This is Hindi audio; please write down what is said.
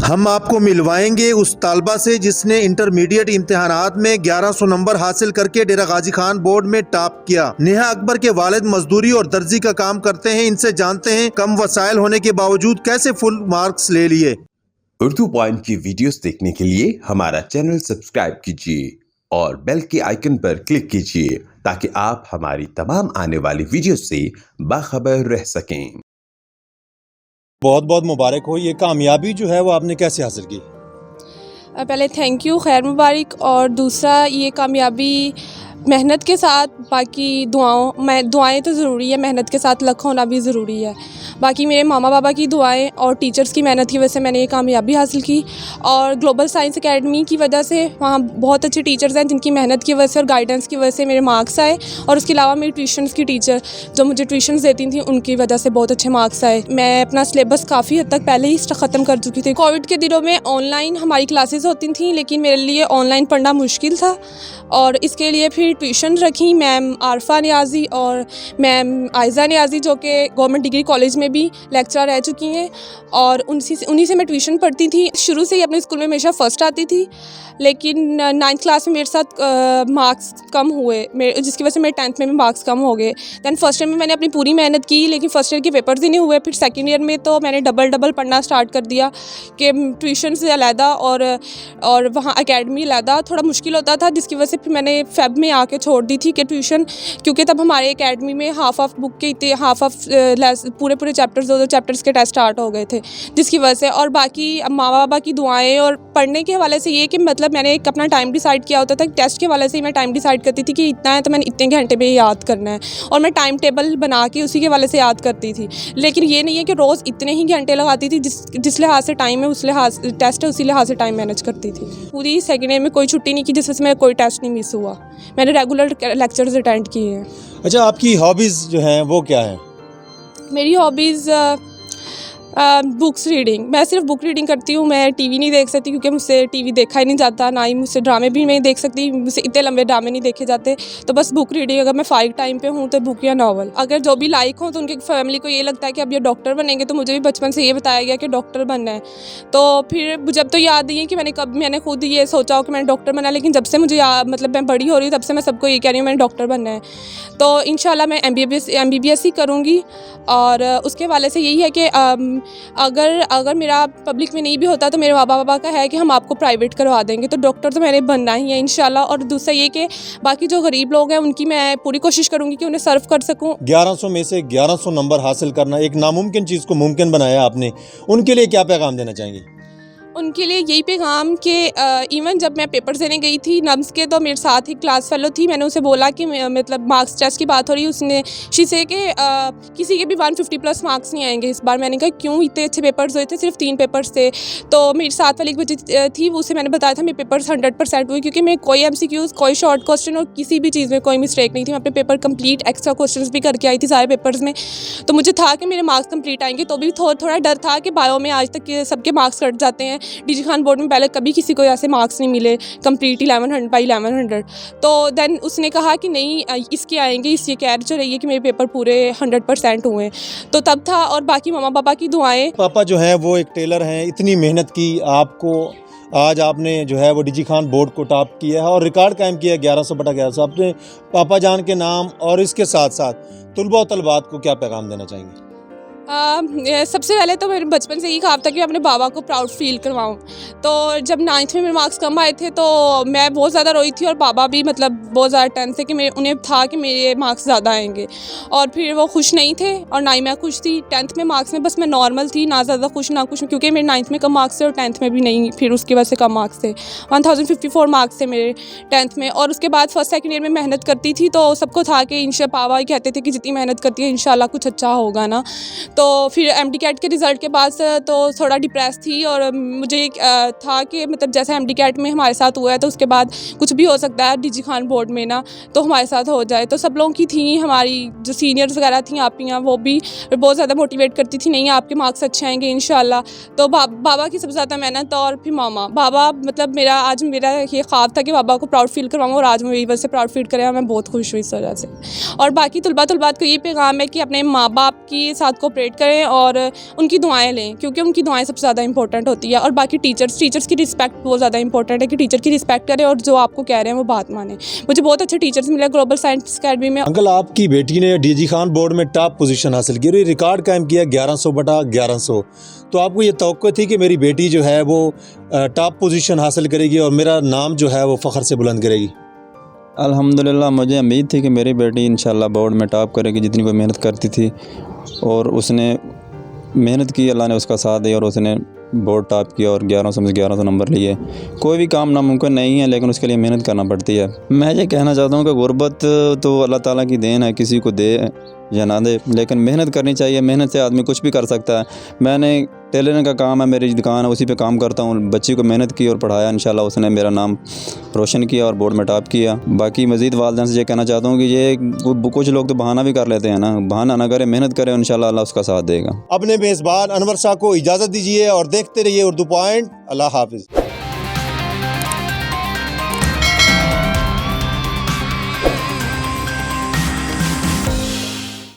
हम आपको मिलवाएंगे उस तालबा से जिसने इंटरमीडिएट इम्तिहानात में 1100 नंबर हासिल करके डेरा गाजी खान बोर्ड में टॉप किया। नेहा अकबर के वालिद मजदूरी और दर्जी का काम करते हैं। इनसे जानते हैं कम वसाइल होने के बावजूद कैसे फुल मार्क्स ले लिए। उर्दू पॉइंट की वीडियोस देखने के लिए हमारा चैनल सब्सक्राइब कीजिए और बेल के आइकन पर क्लिक कीजिए ताकि आप हमारी तमाम आने वाली वीडियो से बाखबर रह सकें। बहुत बहुत मुबारक हो। ये कामयाबी जो है वो आपने कैसे हासिल की? पहले थैंक यू, खैर मुबारक। और दूसरा ये कामयाबी मेहनत के साथ, बाकी दुआएं तो ज़रूरी है, मेहनत के साथ लक होना भी ज़रूरी है। बाकी मेरे मामा बाबा की दुआएं और टीचर्स की मेहनत की वजह से मैंने ये कामयाबी हासिल की। और ग्लोबल साइंस एकेडमी की वजह से वहाँ बहुत अच्छे टीचर्स हैं जिनकी मेहनत की वजह से और गाइडेंस की वजह से मेरे मार्क्स आए। और उसके अलावा मेरी ट्यूशन्स की टीचर जो मुझे ट्यूशन्स देती थी उनकी वजह से बहुत अच्छे मार्क्स आए। मैं अपना सिलेबस काफ़ी हद तक पहले ही ख़त्म कर चुकी थी। कोविड के दिनों में ऑनलाइन हमारी क्लासेस होती थी, लेकिन मेरे लिए ऑनलाइन पढ़ना मुश्किल था और इसके लिए फिर ट्यूशन रखी मैम आरफा नियाज़ी और मैम आयज़ा नियाज़ी, जो कि गवर्नमेंट डिग्री कॉलेज में भी लेक्चरर रह चुकी हैं। और उन्हीं से मैं ट्यूशन पढ़ती थी। शुरू से ही अपने स्कूल में हमेशा फ़र्स्ट आती थी, लेकिन 9th क्लास में मेरे साथ मार्क्स कम हुए, जिसकी वजह से मेरे 10th में भी मार्क्स कम हो गए। दैन फर्स्ट ईयर में मैंने अपनी पूरी मेहनत की, लेकिन फर्स्ट ईयर के पेपर्स ही नहीं हुए। फिर सेकेंड ईयर में तो मैंने डबल पढ़ना स्टार्ट कर दिया कि ट्यूशन से अलहदा और वहाँ अकेडमी अलहदा। थोड़ा मुश्किल होता था, जिसकी वजह से फिर मैंने फेब में आके छोड़ दी थी कि ट्यूशन, क्योंकि तब हमारे अकेडमी में हाफ बुक के पूरे चैप्टर्स 2 चैप्टर्स के टेस्ट स्टार्ट हो गए थे, जिसकी वजह से। और बाकी माँ बाबा की दुआएं और पढ़ने के हवाले से ये कि मतलब मैंने एक अपना टाइम डिसाइड किया होता था। टेस्ट के हवाले से ही मैं टाइम डिसाइड करती थी कि इतना है तो मैंने इतने घंटे में याद करना है, और मैं टाइम टेबल बना के उसी के हवाले से याद करती थी। लेकिन ये नहीं है कि रोज़ इतने ही घंटे लगाती थी, जिस लिहाज से टाइम है उस लिहाज टेस्ट है उसी लिहाज से टाइम मैनेज करती थी। पूरी सेकेंड ईयर में कोई छुट्टी नहीं की जिस वजह से मेरा कोई टेस्ट नहीं मिस हुआ। मैंने रेगुलर लेक्चर्स अटेंड किए हैं। अच्छा, आपकी हॉबीज़ जो हैं वो क्या है? मेरी हॉबीज़ बुक्स रीडिंग। मैं सिर्फ बुक रीडिंग करती हूँ। मैं टीवी नहीं देख सकती क्योंकि मुझसे टीवी देखा ही नहीं जाता, ना ही मुझसे ड्रामे भी नहीं देख सकती, मुझसे इतने लंबे ड्रामे नहीं देखे जाते। तो बस बुक रीडिंग। अगर मैं फाइक टाइम पे हूँ तो बुक या नावल। अगर जो भी लाइक हो तो उनकी फैमिली को ये लगता है कि अब ये डॉक्टर बनेंगे, तो मुझे भी बचपन से ये बताया गया कि डॉक्टर बनना है। तो फिर जब तो याद नहीं है कि मैंने खुद ये सोचा हो कि मैंने डॉक्टर बनना है, लेकिन जब से मुझे मतलब मैं बड़ी हो रही हूँ तब से मैं सबको ये कह रही हूँ मैंने डॉक्टर बनना है। तो इंशाल्लाह मैं MBBS ही करूँगी। और उसके हवाले से यही है कि अगर मेरा पब्लिक में नहीं भी होता तो मेरे माँ बाबा का है कि हम आपको प्राइवेट करवा देंगे। तो डॉक्टर तो मैंने बनना ही है इंशाल्लाह। और दूसरा ये कि बाकी जो गरीब लोग हैं उनकी मैं पूरी कोशिश करूँगी कि उन्हें सर्व कर सकूँ। 1100 में से 1100 नंबर हासिल करना, एक नामुमकिन चीज़ को मुमकिन बनाया आपने, उनके लिए क्या पैगाम देना चाहेंगे? उनके लिए यही पैगाम कि इवन जब मैं पेपर देने गई थी नम्स के, तो मेरे साथ ही क्लास फेलो थी। मैंने उसे बोला कि मतलब मार्क्स टेस्ट की बात हो रही है, उसने शी के किसी के भी 150 प्लस मार्क्स नहीं आएंगे इस बार। मैंने कहा क्यों, इतने अच्छे पेपर्स हुए थे, सिर्फ 3 पेपर्स थे। तो मेरी साथ वाली एक बच्ची थी, उसे मैंने बताया था मेरे पेपर्स 100% हुए, क्योंकि मैं कोई MCQs, कोई शॉर्ट क्वेश्चन और किसी भी चीज़ में कोई मिस्टेक नहीं थी। मैं अपने पेपर कंप्लीट एक्स्ट्रा क्वेश्चन भी करके आई थी सारे पेपर्स में। तो मुझे था कि मेरे मार्क्स कंप्लीट आएंगे। तो भी थोड़ा डर था कि बायो में आज तक सबके मार्क्स कट जाते हैं। DG खान बोर्ड में पहले कभी किसी को ऐसे मार्क्स नहीं मिले कंप्लीट 1100 तो देन उसने कहा कि नहीं इसके आएंगे, इसलिए कह जो रही है कि मेरे पेपर पूरे 100% हुए। तो तब था। और बाकी मामा पापा की दुआएं। पापा जो हैं वो एक टेलर हैं, इतनी मेहनत की आपको, आज आपने जो है वो DG खान बोर्ड को टॉप किया है और रिकॉर्ड कायम किया है 1100/1100। अपने पापा जान के नाम और इसके साथ साथ तुलबा और तलबात को क्या पैगाम देना चाहेंगे? सबसे पहले तो मेरे बचपन से यही ख्वाब था कि अपने बाबा को प्राउड फील करवाऊं। तो जब 9th में मेरे मार्क्स कम आए थे तो मैं बहुत ज़्यादा रोई थी, और बाबा भी मतलब बहुत ज़्यादा टेंस थे कि उन्हें था कि मेरे मार्क्स ज़्यादा आएंगे। और फिर वो खुश नहीं थे और ना ही मैं खुश थी। 10th में मार्क्स में बस मैं नॉर्मल थी, ना ज़्यादा खुश ना खुश, क्योंकि मेरे 9th में कम मार्क्स थे और 10th में भी नहीं, फिर उसकी वजह से कम मार्क्स थे। 1054 मार्क्स थे मेरे 10th में। और उसके बाद फर्स्ट सेकेंड ईयर में मेहनत करती थी, तो सबको था कि पापा ही कहते थे कि जितनी मेहनत करती है इंशाल्लाह कुछ अच्छा होगा ना। तो फिर MD-CAT के रिज़ल्ट के बाद तो थोड़ा डिप्रेस थी, और मुझे था कि मतलब जैसे MD-CAT में हमारे साथ हुआ है तो उसके बाद कुछ भी हो सकता है DG खान बोर्ड में ना, तो हमारे साथ हो जाए। तो सब लोगों की थी, हमारी जो सीनियर्स वगैरह थी आपियाँ, वो भी बहुत ज़्यादा मोटिवेट करती थी, नहीं आपके मार्क्स अच्छे आएंगे इंशाल्लाह। तो बाबा की सबसे ज़्यादा मेहनत, और फिर मामा बाबा, मतलब मेरा ये ख्वाब था कि बाबा को प्राउड फील करवाऊँ, और आज मेरी वजह से प्राउड फील करें, मैं बहुत खुश हुई इस वजह से। और बाकी तुलबात को ये पैगाम है कि अपने माँ बाप के साथ कोऑपरेट सेलिब्रेट करें और उनकी दुआएं लें, क्योंकि उनकी दुआएं सबसे ज़्यादा इंपॉर्टेंट होती है। और बाकी टीचर्स की रिस्पेक्ट बहुत ज़्यादा इंपॉर्टेंट है कि टीचर की रिस्पेक्ट करें और जो आपको कह रहे हैं वो बात माने। मुझे बहुत अच्छे टीचर्स मिले ग्लोबल साइंस अकेडमी में। अंकल, आपकी बेटी ने डीजी खान बोर्ड में टॉप पोजीशन हासिल की, रिकॉर्ड कायम किया 1100/1100। तो आपको ये तवक्को थी कि मेरी बेटी जो है वो टॉप पोजीशन हासिल करेगी और मेरा नाम जो है वो फ़ख्र से बुलंद करेगी? अल्हम्दुलिल्लाह, मुझे उम्मीद थी कि मेरी बेटी इंशाल्लाह बोर्ड में टॉप करेगी, जितनी वो मेहनत करती थी। और उसने मेहनत की, अल्लाह ने उसका साथ दिया और उसने बोर्ड टॉप किया और 1100 में 1100 नंबर लिए। कोई भी काम नामुमकिन नहीं है, लेकिन उसके लिए मेहनत करना पड़ती है। मैं ये कहना चाहता हूँ कि गुर्बत तो अल्लाह ताला की देन है, किसी को दे या ना दे, लेकिन मेहनत करनी चाहिए। मेहनत से आदमी कुछ भी कर सकता है। मैंने टेलरिंग का काम है, मेरी दुकान है, उसी पे काम करता हूँ। बच्ची को मेहनत की और पढ़ाया, इंशाल्लाह उसने मेरा नाम रोशन किया और बोर्ड में टॉप किया। बाकी मज़ीद वालिदैन से ये कहना चाहता हूँ कि ये कुछ लोग तो बहाना भी कर लेते हैं ना, बहाना ना करें, मेहनत करें, इंशाल्लाह अल्लाह उसका साथ देगा। अपने मेज़बान अनवर शाह को इजाज़त दीजिए और देखते रहिए उर्दू पॉइंट। अल्लाह हाफिज़।